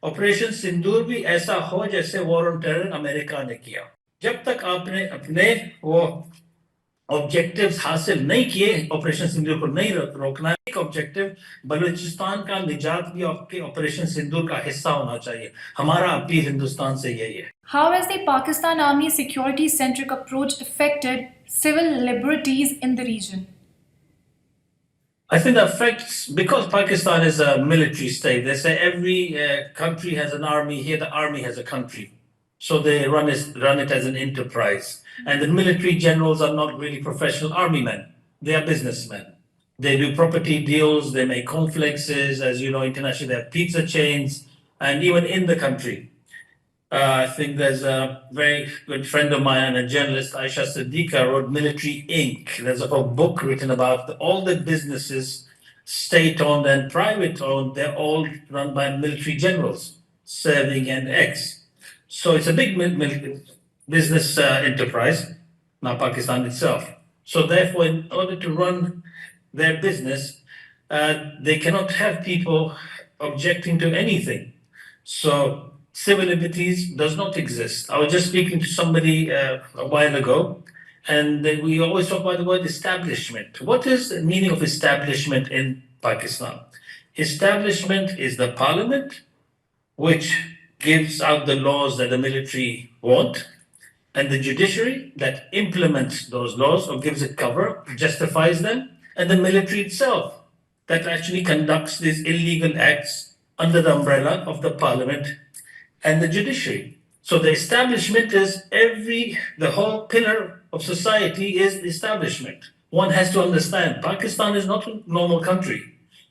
Operation सिंदूर भी ऐसा हो जैसे वॉर ऑन टेरर अमेरिका ने किया। जब तक आपने अपने वो ऑब्जेक्टिव्स हासिल नहीं किए, ऑपरेशन सिंदूर को नहीं रोकना। एक ऑब्जेक्टिव बलूचिस्तान का निजात भी आपके ऑपरेशन सिंदूर का हिस्सा होना चाहिए। हमारा अपील हिंदुस्तान से यही है। How has the Pakistan Army security centric approach affected civil liberties in the region? I think the effects, because Pakistan is a military state, they say every country has an army. Here, the army has a country. So they run it as an enterprise. And the military generals are not really professional army men, they are businessmen. They do property deals, they make conflicts. As you know, internationally, they have pizza chains, and even in the country. I think there's a very good friend of mine and a journalist, Aisha Siddiqa, wrote Military Inc. There's a whole book written about all the businesses, state owned and private owned, they're all run by military generals serving an ex. So it's a big business enterprise, now Pakistan itself. So therefore, in order to run their business, they cannot have people objecting to anything. So civil liberties does not exist. I was just speaking to somebody a while ago, and we always talk about the word establishment. What is the meaning of establishment in Pakistan? Establishment is the parliament, which gives out the laws that the military want, and the judiciary that implements those laws or gives it cover, justifies them, and the military itself that actually conducts these illegal acts under the umbrella of the parliament and the judiciary. So the establishment is the whole pillar of society is the establishment. One has to understand Pakistan is not a normal country.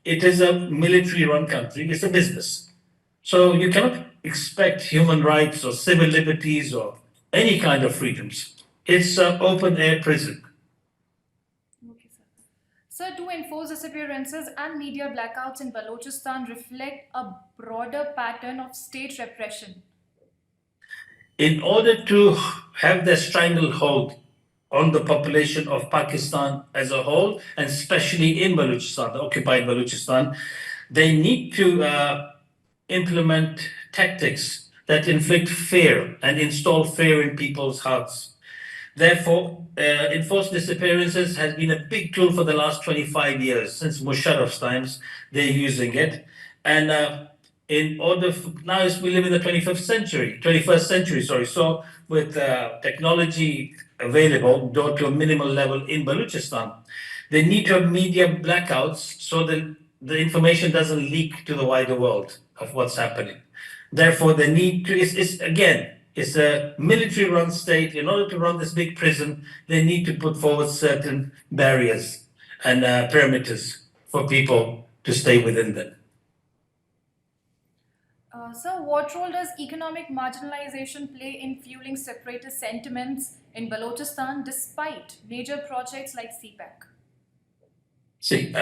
It is a military run country, it's a business. So you cannot expect human rights or civil liberties or any kind of freedoms. It's an open air prison. Okay, sir. Sir, do enforced disappearances and media blackouts in Balochistan reflect a broader pattern of state repression? In order to have their stranglehold on the population of Pakistan as a whole, and especially in Balochistan, the occupied Balochistan, they need to implement tactics that inflict fear and install fear in people's hearts. Therefore, enforced disappearances has been a big tool for the last 25 years. Since Musharraf's times, they're using it. And in order for, now we live in the 21st century, sorry. So with technology available, though to a minimal level in Balochistan, they need to have media blackouts so that the information doesn't leak to the wider world of what's happening. Therefore, they need to, it's a military run state. In order to run this big prison, they need to put forward certain barriers and perimeters for people to stay within them. So, what role does economic marginalization play in fueling separatist sentiments in Balochistan despite major projects like CPAC? See,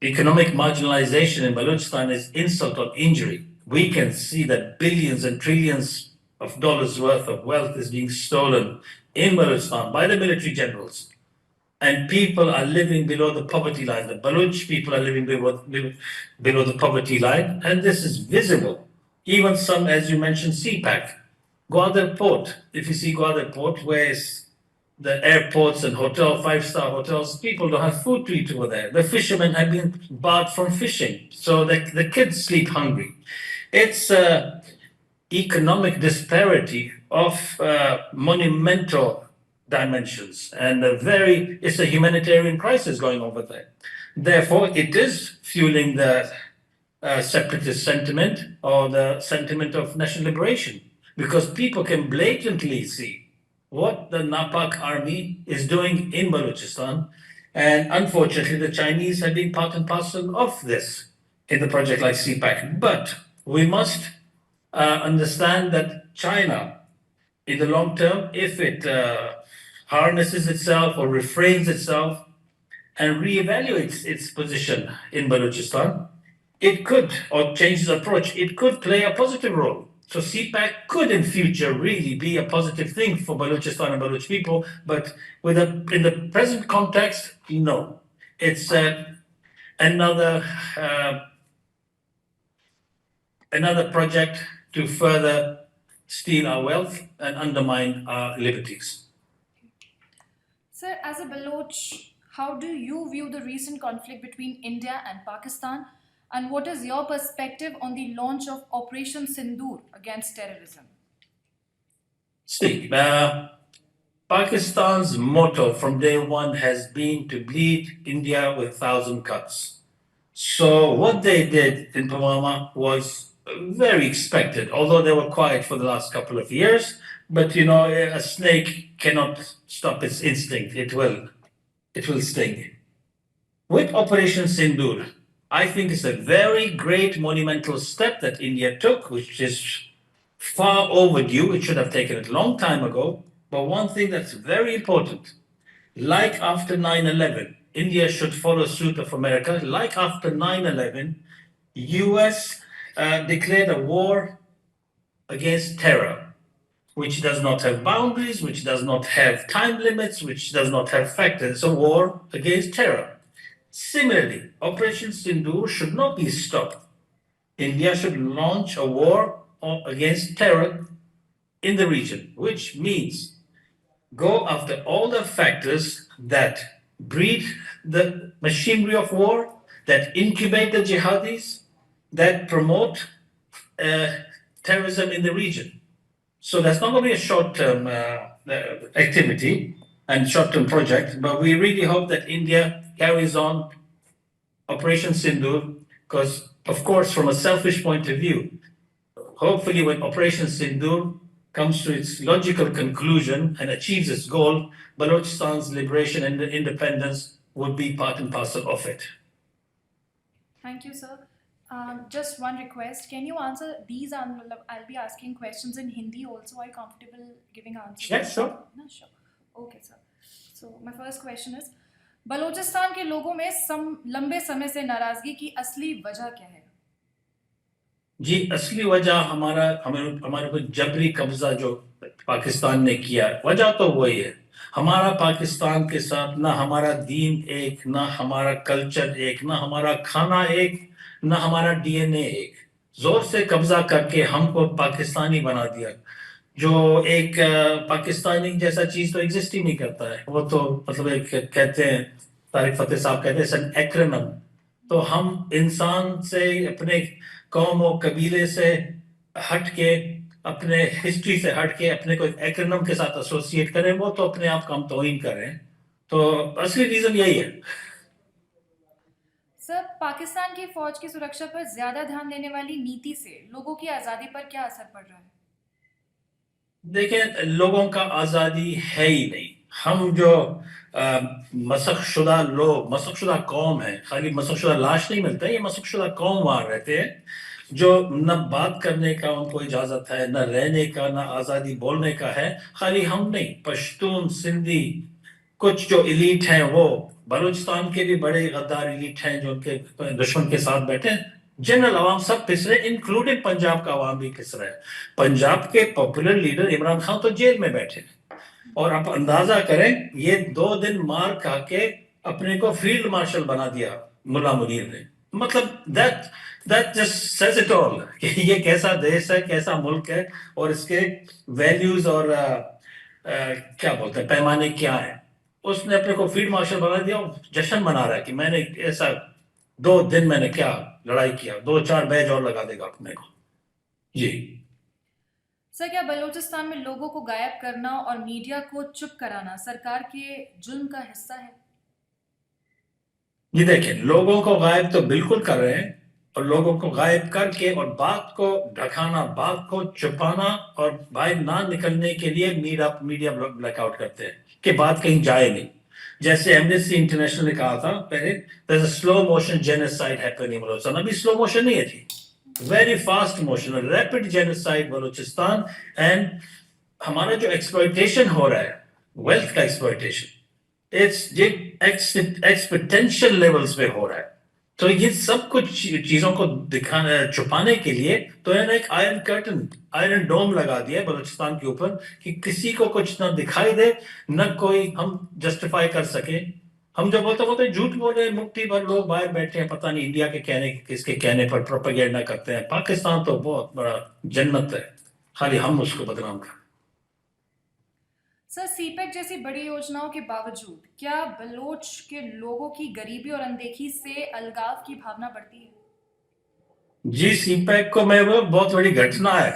economic marginalization in Balochistan is insult or injury. We can see that billions and trillions of dollars worth of wealth is being stolen in Balochistan by the military generals. And people are living below the poverty line. The Baloch people are living below the poverty line, and this is visible. Even some, as you mentioned, CPAC. Gwadar Port, if you see Gwadar Port, where is the airports and five-star hotels, people don't have food to eat over there. The fishermen have been barred from fishing, so the kids sleep hungry. It's economic disparity of monumental dimensions, and it's a humanitarian crisis going over there. Therefore, it is fueling the separatist sentiment or the sentiment of national liberation, because people can blatantly see what the Napak army is doing in Balochistan. And unfortunately, the Chinese have been part and parcel of this in the project like CPAC. But we must understand that China, in the long term, if it harnesses itself or refrains itself and reevaluates its position in Balochistan, it could, or change its approach, it could play a positive role. So CPAC could in future really be a positive thing for Balochistan and Baloch people, but in the present context, no. It's another another project to further steal our wealth and undermine our liberties. Sir, as a Baloch, how do you view the recent conflict between India and Pakistan? And what is your perspective on the launch of Operation Sindoor against terrorism? See, Pakistan's motto from day one has been to bleed India with 1,000 cuts. So what they did in Pulwama was very expected, although they were quiet for the last couple of years. But you know, a snake cannot stop its instinct. It will sting. With Operation Sindoor, I think it's a very great monumental step that India took, which is far overdue. It should have taken it a long time ago. But one thing that's very important, like after 9/11, India should follow suit of America. Like after 9/11, US declared a war against terror, which does not have boundaries, which does not have time limits, which does not have factors. It's a war against terror. Similarly, Operation Sindoor should not be stopped. India should launch a war against terror in the region, which means go after all the factors that breed the machinery of war, that incubate the jihadis, that promote terrorism in the region. So that's not going to be a short-term activity and short-term project, but we really hope that India carries on Operation Sindoor, because, of course, from a selfish point of view, hopefully when Operation Sindoor comes to its logical conclusion and achieves its goal, Balochistan's liberation and independence would be part and parcel of it. Thank you, sir. Just one request. Can you answer these? I'll be asking questions in Hindi also. Are you comfortable giving answers? Yeah, sure. No, sure. Okay, sir. So my first question is, Balochistan के लोगों में लंबे समय से नाराजगी की असली वजह क्या है? जी, असली वजह हमारे ऊपर जबरी कब्जा जो पाकिस्तान ने किया, वजह तो वही है। हमारा पाकिस्तान के साथ ना हमारा दीन एक, ना हमारा कल्चर एक, ना हमारा खाना एक, ना हमारा डीएनए एक। जोर से कब्जा करके हमको पाकिस्तानी बना दिया, जो एक पाकिस्तानी जैसा चीज तो एग्जिस्ट ही नहीं करता है। वो तो मतलब एक कहते हैं, तारिक फतेह साहब कहते हैं एक्रोनिम। तो हम इंसान से, अपने कौम और कबीले से हट के, अपने हिस्ट्री से हट के अपने को एक्रोनिम के साथ एसोसिएट करें, वो तो अपने आप का हम तौहीन कर रहे हैं। तो असली रीजन यही है। सर, पाकिस्तान की फौज की सुरक्षा पर ज्यादा ध्यान देने वाली नीति से लोगों की आजादी पर क्या असर पड़ रहा है? देखिए, लोगों का आजादी है ही नहीं। हम जो मसखशुदा लोग, मसखशुदा कौम है, खाली मसखशुदा लाश नहीं मिलता है, ये मसखशुदा कौम वहां रहते हैं, जो न बात करने का उनको इजाजत है, न रहने का, न आजादी बोलने का है। खाली हम नहीं, पश्तून, सिंधी, कुछ जो इलीट हैं, वो बलूचिस्तान के भी बड़े गद्दार इलीट हैं जो उनके दुश्मन के साथ बैठे हैं। जनरल आवाम सब पिस रहे, इंक्लूडिंग पंजाब का आवाम भी पिस रहा है। पंजाब के पॉपुलर लीडर इमरान खान तो जेल में बैठे हैं, और आप अंदाजा करें, ये 2 दिन मार खा के अपने को फील्ड मार्शल बना दिया मुल्ला मुनीर ने। मतलब that just says it all कि ये कैसा देश है, कैसा मुल्क है, और इसके वैल्यूज और क्या बोलते हैं, पैमाने क्या है। उसने अपने को फील्ड मार्शल बना दिया और जश्न मना रहा है कि मैंने ऐसा 2 दिन मैंने क्या लड़ाई किया, 2-4 बैज और लगा देगा अपने को। जी सर, क्या बलूचिस्तान में लोगों को गायब करना और मीडिया को चुप कराना सरकार के जुल्म का हिस्सा है? ये देखिए, लोगों को गायब तो बिल्कुल कर रहे हैं, और लोगों को गायब करके और बात को ढकाना, बात को छुपाना और बाहर ना निकलने के लिए मीडिया ब्लैकआउट करते हैं कि बात कहीं जाए नहीं। जैसे एमनेस्टी इंटरनेशनल ने कहा था पहले, there's a slow motion genocide happening in Balochistan। अभी स्लो मोशन नहीं है जी, very fast motion, rapid genocide Balochistan. And हमारा जो एक्सप्लॉयटेशन हो रहा है, वेल्थ का एक्सप्लॉयटेशन, एक्सपोनेंशियल लेवल्स पे हो रहा है। तो ये सब कुछ चीजों को दिखाने, छुपाने के लिए तो इन्होंने एक आयरन कर्टन, आयरन डोम लगा दिया बलूचिस्तान के ऊपर कि किसी को कुछ ना दिखाई दे, न कोई हम जस्टिफाई कर सके ہم جو بولتے جھوٹ بول رہے ہیں, مٹھی بھر لوگ باہر بیٹھے ہیں, پتہ نہیں انڈیا کے کہنے کس کے کہنے پر پروپیگنڈا کرتے ہیں. پاکستان تو بہت بڑا جنت ہے, خالی ہم اس کو بدنام کریں. سر, سی پیک جیسی بڑی یوجناؤں کے باوجود کیا بلوچ کے لوگوں کی غریبی اور اندیکھی سے الگاؤ کی بھاونا بڑھتی ہے؟ جی, سی پیک کو میں بہت بڑی گھٹنا ہے.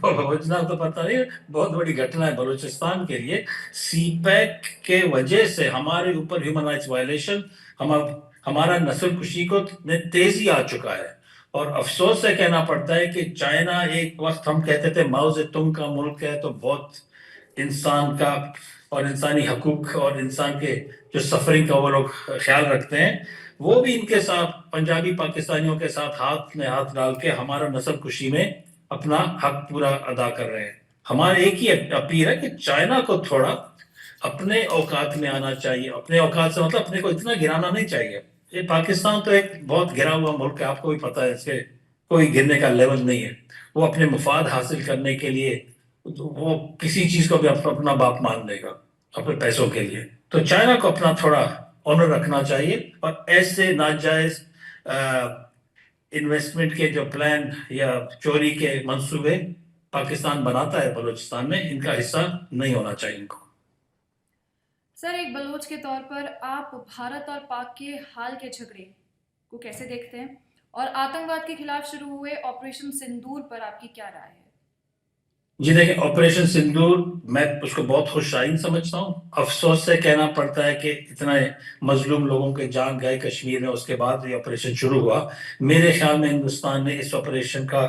یوجنا تو پتہ نہیں, بہت بڑی گھٹنا ہے بلوچستان کے لیے. سی پیک کے وجہ سے ہمارے اوپر ہیومن رائٹس وائلیشن, ہمارا نسل کشی کو میں تیزی آ چکا ہے. اور افسوس سے کہنا پڑتا ہے کہ چائنا, ایک وقت ہم کہتے تھے ماؤ زے تنگ کا ملک ہے, تو بہت انسان کا اور انسانی حقوق اور انسان کے جو سفرنگ کا وہ لوگ خیال رکھتے ہیں, وہ بھی ان کے ساتھ پنجابی پاکستانیوں کے ساتھ ہاتھ میں ہاتھ ڈال کے ہمارا نسل کشی میں اپنا حق پورا ادا کر رہے ہیں. ہمارے ایک ہی اپیل ہے کہ چائنا کو تھوڑا اپنے اوقات میں آنا چاہیے. اپنے اوقات سے مطلب اپنے کو اتنا گرانا نہیں چاہیے. یہ پاکستان تو ایک بہت گرا ہوا ملک ہے, آپ کو بھی پتہ ہے, اس کے کوئی گرنے کا لیول نہیں ہے. وہ اپنے مفاد حاصل کرنے کے لیے وہ کسی چیز کو بھی اپنا باپ مان لے گا اپنے پیسوں کے لیے. تو چائنا کو اپنا تھوڑا آنر رکھنا چاہیے, اور ایسے ناجائز انویسٹمنٹ کے جو پلان یا چوری کے منصوبے پاکستان بناتا ہے بلوچستان میں, ان کا حصہ نہیں ہونا چاہیے ان کو. سر, ایک بلوچ کے طور پر آپ بھارت اور پاک کے حال کے جھگڑے کو کیسے دیکھتے ہیں, اور آتنکواد کے خلاف شروع ہوئے آپریشن سندور پر آپ کی کیا رائے ہے؟ جی دیکھیں, آپریشن سندور میں اس کو بہت خوش آئند سمجھتا ہوں. افسوس سے کہنا پڑتا ہے کہ اتنے مظلوم لوگوں کے جان گئے کشمیر میں, اس کے بعد یہ آپریشن شروع ہوا. میرے خیال میں ہندوستان نے اس آپریشن کا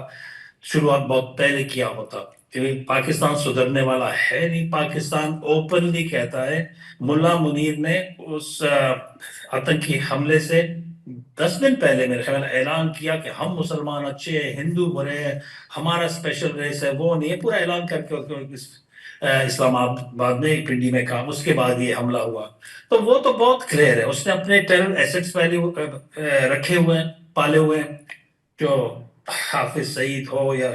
شروعات بہت پہلے کیا ہوتا. پاکستان سدھرنے والا ہے نہیں. پاکستان اوپنلی کہتا ہے, ملا منیر نے اس آتنکی حملے سے 10 دن پہلے میرے خیال اعلان کیا کہ ہم مسلمان اچھے ہیں, ہندو برے ہیں, ہمارا اسپیشل ریس ہے, وہ نہیں ہے. پورا اعلان کر کے اسلام آباد میں پنڈی میں کہا. اس کے بعد یہ حملہ ہوا. تو وہ تو بہت کلیئر ہے, اس نے اپنے ٹیرر ایسٹس پہلے رکھے ہوئے ہیں, پالے ہوئے ہیں, جو حافظ سعید ہو یا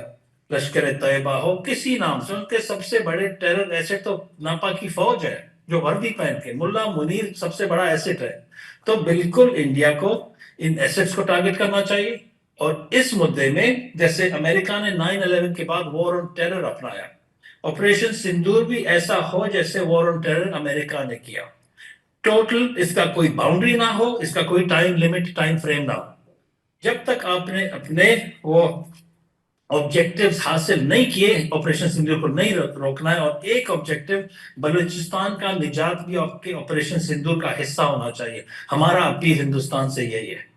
لشکر طیبہ ہو, کسی نام سے ان کے سب سے بڑے ٹیرر ایسٹ تو ناپاکی فوج ہے جو وردی پہن کے. ملا منیر سب سے بڑا ایسٹ ہے. تو بالکل انڈیا کو ان ایسٹس کو ٹارگٹ کرنا چاہیے. اور اس مدے میں جیسے امریکہ نے 9/11 کے بعد وار آن ٹیرر اپنایا, آپریشن سندور بھی ایسا ہو جیسے وار آن ٹیرر امریکہ نے کیا. ٹوٹل اس کا کوئی باؤنڈری نہ ہو, اس کا کوئی ٹائم لمٹ, ٹائم فریم نہ ہو. جب تک آپ نے اپنے وہ آبجیکٹیوز حاصل نہیں کیے, آپریشن سندور کو نہیں روکنا ہے. اور ایک آبجیکٹیو بلوچستان کا نجات بھی آپ کے آپریشن سندور کا حصہ ہونا چاہیے. ہمارا اپیل ہندوستان سے یہی ہے.